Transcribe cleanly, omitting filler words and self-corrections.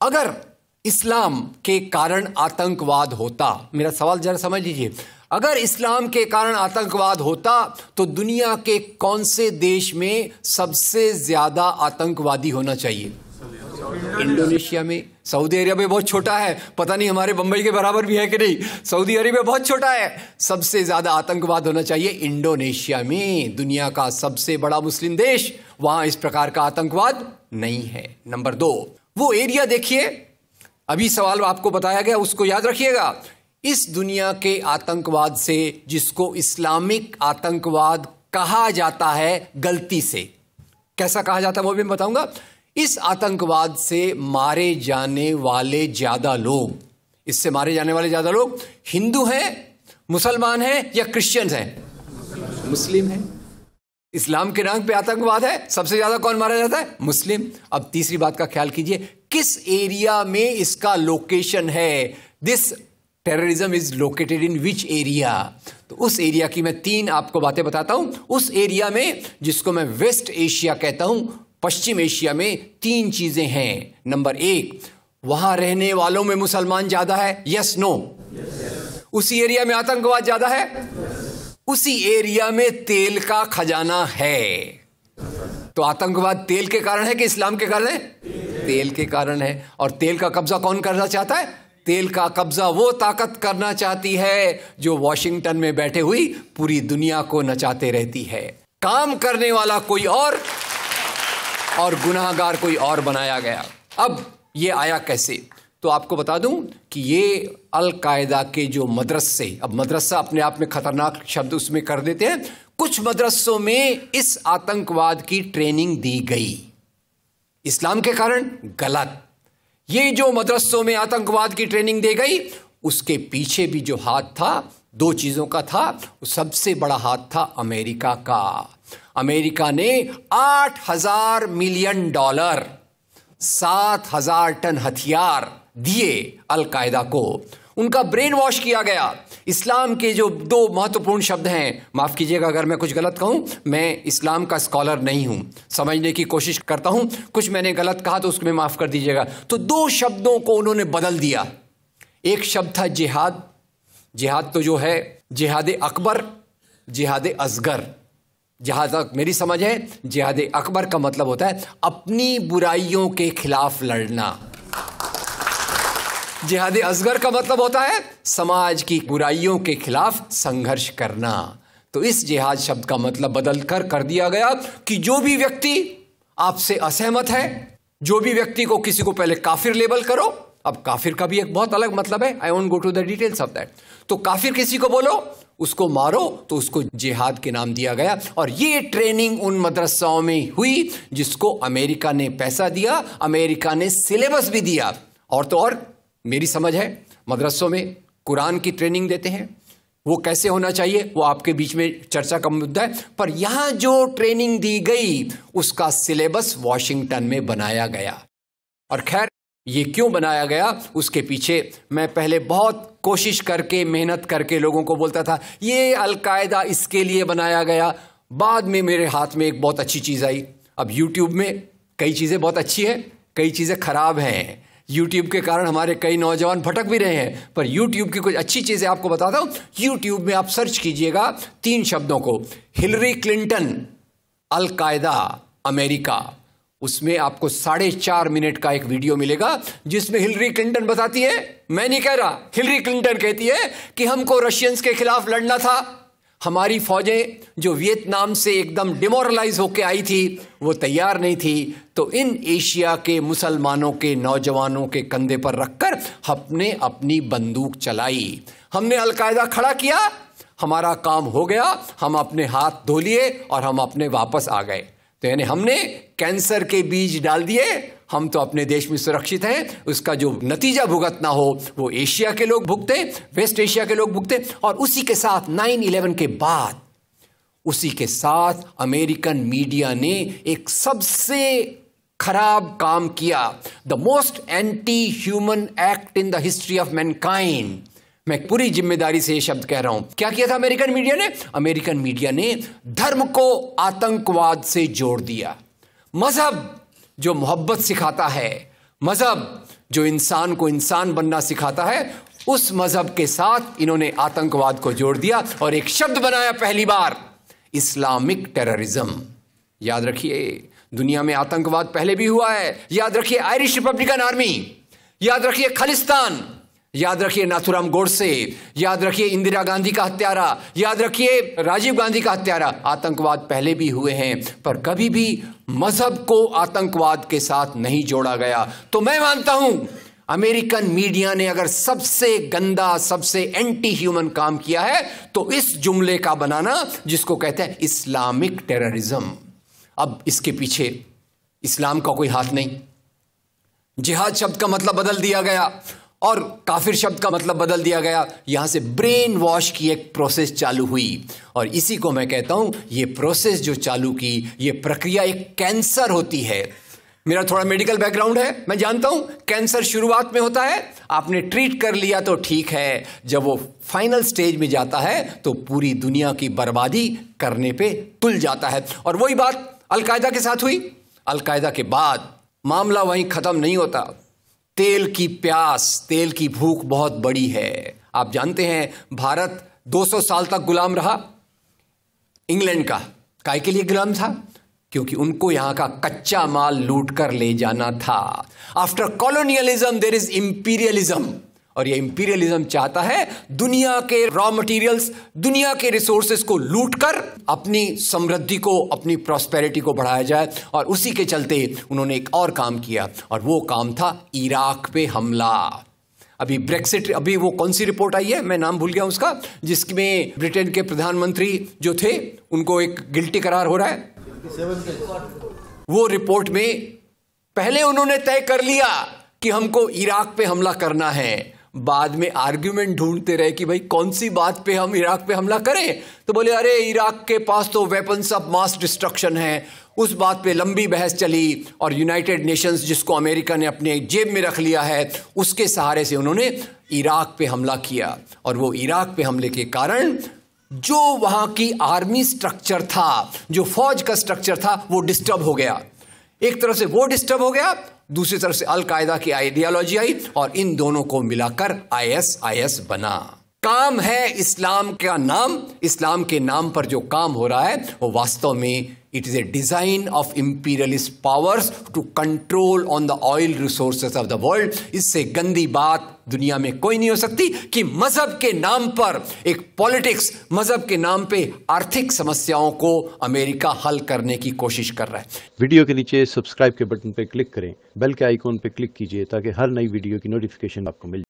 अगर इस्लाम के कारण आतंकवाद होता, मेरा सवाल जरा समझ लीजिए, अगर इस्लाम के कारण आतंकवाद होता तो दुनिया के कौन से देश में सबसे ज्यादा आतंकवादी होना चाहिए? इंडोनेशिया में। सऊदी अरेबिया बहुत छोटा है, पता नहीं हमारे बंबई के बराबर भी है कि नहीं। सऊदी अरेबिया बहुत छोटा है, सबसे ज्यादा आतंकवाद होना चाहिए इंडोनेशिया में, दुनिया का सबसे बड़ा मुस्लिम देश, वहां इस प्रकार का आतंकवाद नहीं है। नंबर 2, वो एरिया देखिए, अभी सवाल आपको बताया गया उसको याद रखिएगा। इस दुनिया के आतंकवाद से, जिसको इस्लामिक आतंकवाद कहा जाता है गलती से, कैसा कहा जाता है वो भी मैं बताऊंगा। इस आतंकवाद से मारे जाने वाले ज्यादा लोग, इससे मारे जाने वाले ज्यादा लोग हिंदू हैं, मुसलमान हैं या क्रिश्चियंस हैं? मुस्लिम हैं। इस्लाम के नाम पे आतंकवाद है, सबसे ज्यादा कौन मारा जाता है? मुस्लिम। अब तीसरी बात का ख्याल कीजिए, किस एरिया में इसका लोकेशन है? This terrorism is located in which area? तो उस एरिया की मैं 3 आपको बातें बताता हूं। उस एरिया में, जिसको मैं वेस्ट एशिया कहता हूं, पश्चिम एशिया में 3 चीजें हैं। नंबर 1, वहां रहने वालों में मुसलमान ज्यादा है, यस नो? उसी एरिया में आतंकवाद ज्यादा है, उसी एरिया में तेल का खजाना है। तो आतंकवाद तेल के कारण है कि इस्लाम के कारण है? तेल के कारण है। और तेल का कब्जा कौन करना चाहता है? तेल का कब्जा वो ताकत करना चाहती है जो वॉशिंगटन में बैठे हुई पूरी दुनिया को नचाते रहती है। काम करने वाला कोई और गुनाहगार कोई और बनाया गया। अब ये आया कैसे? तो आपको बता दूं कि ये अल कायदा के जो मदरसे, अब मदरसा अपने आप में खतरनाक शब्द उसमें कर देते हैं, कुछ मदरसों में इस आतंकवाद की ट्रेनिंग दी गई। इस्लाम के कारण गलत। ये जो मदरसों में आतंकवाद की ट्रेनिंग दी गई, उसके पीछे भी जो हाथ था, 2 चीजों का था। सबसे बड़ा हाथ था अमेरिका का। अमेरिका ने $8,000 मिलियन, 7,000 टन हथियार दिए अल कायदा को। उनका ब्रेन वॉश किया गया। इस्लाम के जो 2 महत्वपूर्ण शब्द हैं, माफ कीजिएगा अगर मैं कुछ गलत कहूं, मैं इस्लाम का स्कॉलर नहीं हूं, समझने की कोशिश करता हूं, कुछ मैंने गलत कहा तो उसको मैं माफ कर दीजिएगा। तो 2 शब्दों को उन्होंने बदल दिया। एक शब्द था जिहाद। जिहाद तो जो है जिहाद अकबर, जिहाद असगर। जहां तक मेरी समझ है, जिहाद अकबर का मतलब होता है अपनी बुराइयों के खिलाफ लड़ना। जिहाद असगर का मतलब होता है समाज की बुराइयों के खिलाफ संघर्ष करना। तो इस जिहाद शब्द का मतलब बदलकर कर दिया गया कि जो भी व्यक्ति आपसे असहमत है, जो भी व्यक्ति को, किसी को पहले काफिर लेबल करो। अब काफिर का भी एक बहुत अलग मतलब है, I won't go to the details of that. तो काफिर किसी को बोलो, उसको मारो, तो उसको जिहाद के नाम दिया गया। और ये ट्रेनिंग उन मदरसाओं में हुई जिसको अमेरिका ने पैसा दिया, अमेरिका ने सिलेबस भी दिया। और तो और मेरी समझ है, मदरसों में कुरान की ट्रेनिंग देते हैं। वो कैसे होना चाहिए वो आपके बीच में चर्चा का मुद्दा है, पर यहां जो ट्रेनिंग दी गई उसका सिलेबस वॉशिंगटन में बनाया गया। और खैर ये क्यों बनाया गया, उसके पीछे मैं पहले बहुत कोशिश करके, मेहनत करके लोगों को बोलता था ये अल कायदा इसके लिए बनाया गया। बाद में मेरे हाथ में एक बहुत अच्छी चीज आई। अब यूट्यूब में कई चीजें बहुत अच्छी हैं, कई चीजें खराब हैं। यूट्यूब के कारण हमारे कई नौजवान भटक भी रहे हैं, पर यूट्यूब की कुछ अच्छी चीजें आपको बताता हूं। यूट्यूब में आप सर्च कीजिएगा 3 शब्दों को, हिलरी क्लिंटन, अल कायदा, अमेरिका। उसमें आपको 4.5 मिनट का एक वीडियो मिलेगा जिसमें हिलरी क्लिंटन बताती है, मैं नहीं कह रहा, हिलरी क्लिंटन कहती है कि हमको रशियंस के खिलाफ लड़ना था। हमारी फौजें जो वियतनाम से एकदम डिमोरलाइज होकर आई थी वो तैयार नहीं थी, तो इन एशिया के मुसलमानों के नौजवानों के कंधे पर रखकर हमने अपनी बंदूक चलाई। हमने अल कायदा खड़ा किया, हमारा काम हो गया, हम अपने हाथ धो लिए और हम अपने वापस आ गए। तो यानी हमने कैंसर के बीज डाल दिए, हम तो अपने देश में सुरक्षित हैं। उसका जो नतीजा भुगतना हो वो एशिया के लोग भुगते, वेस्ट एशिया के लोग भुगते। और उसी के साथ 9/11 के बाद, उसी के साथ अमेरिकन मीडिया ने एक सबसे खराब काम किया, the most anti human act in the history of Mankind. मैं पूरी जिम्मेदारी से ये शब्द कह रहा हूं। क्या किया था अमेरिकन मीडिया ने? अमेरिकन मीडिया ने धर्म को आतंकवाद से जोड़ दिया। मजहब जो मोहब्बत सिखाता है, मजहब जो इंसान को इंसान बनना सिखाता है, उस मजहब के साथ इन्होंने आतंकवाद को जोड़ दिया और एक शब्द बनाया पहली बार, इस्लामिक टेररिज्म। याद रखिए, दुनिया में आतंकवाद पहले भी हुआ है। याद रखिए आयरिश रिपब्लिकन आर्मी, याद रखिए खालिस्तान, याद रखिए नाथुराम गोडसे, याद रखिए इंदिरा गांधी का हत्यारा, याद रखिए राजीव गांधी का हत्यारा। आतंकवाद पहले भी हुए हैं, पर कभी भी मजहब को आतंकवाद के साथ नहीं जोड़ा गया। तो मैं मानता हूं अमेरिकन मीडिया ने अगर सबसे गंदा, सबसे एंटी ह्यूमन काम किया है तो इस जुमले का बनाना जिसको कहते हैं इस्लामिक टेररिज्म। अब इसके पीछे इस्लाम का कोई हाथ नहीं। जिहाद शब्द का मतलब बदल दिया गया और काफिर शब्द का मतलब बदल दिया गया। यहां से ब्रेन वॉश की एक प्रोसेस चालू हुई और इसी को मैं कहता हूं, ये प्रोसेस जो चालू की, ये प्रक्रिया एक कैंसर होती है। मेरा थोड़ा मेडिकल बैकग्राउंड है, मैं जानता हूं कैंसर शुरुआत में होता है, आपने ट्रीट कर लिया तो ठीक है, जब वो फाइनल स्टेज में जाता है तो पूरी दुनिया की बर्बादी करने पे तुल जाता है। और वही बात अलकायदा के साथ हुई। अलकायदा के बाद मामला वहीं खत्म नहीं होता। तेल की प्यास, तेल की भूख बहुत बड़ी है। आप जानते हैं भारत 200 साल तक गुलाम रहा इंग्लैंड का। काहे के लिए गुलाम था? क्योंकि उनको यहां का कच्चा माल लूट कर ले जाना था। After colonialism there is imperialism, और ये इंपीरियलिज्म चाहता है दुनिया के रॉ मटेरियल्स, दुनिया के रिसोर्सेस को लूटकर अपनी समृद्धि को, अपनी प्रॉस्पेरिटी को बढ़ाया जाए। और उसी के चलते उन्होंने एक और काम किया और वो काम था इराक पे हमला। अभी ब्रेक्सिट, अभी वो कौन सी रिपोर्ट आई है, मैं नाम भूल गया उसका, जिसमें ब्रिटेन के प्रधानमंत्री जो थे उनको एक गिल्टी करार हो रहा है। वो रिपोर्ट में पहले उन्होंने तय कर लिया कि हमको इराक पे हमला करना है, बाद में आर्ग्यूमेंट ढूंढते रहे कि भाई कौन सी बात पे हम इराक पे हमला करें। तो बोले अरे इराक के पास तो वेपन्स ऑफ मास डिस्ट्रक्शन है। उस बात पे लंबी बहस चली और यूनाइटेड नेशंस, जिसको अमेरिका ने अपने जेब में रख लिया है, उसके सहारे से उन्होंने इराक पे हमला किया। और वो इराक पे हमले के कारण जो वहां की आर्मी स्ट्रक्चर था, जो फौज का स्ट्रक्चर था, वो डिस्टर्ब हो गया। एक तरफ से वो डिस्टर्ब हो गया, दूसरी तरफ से अल कायदा की आइडियोलॉजी आई और इन दोनों को मिलाकर ISIS बना। काम है इस्लाम का नाम, इस्लाम के नाम पर जो काम हो रहा है वो वास्तव में it is a design of imperialist powers to control on the oil resources of the world. इससे गंदी बात दुनिया में कोई नहीं हो सकती कि मजहब के नाम पर एक पॉलिटिक्स, मजहब के नाम पे आर्थिक समस्याओं को अमेरिका हल करने की कोशिश कर रहा है। वीडियो के नीचे सब्सक्राइब के बटन पे क्लिक करें, बेल के आइकॉन पे क्लिक कीजिए ताकि हर नई वीडियो की नोटिफिकेशन आपको मिल जाए।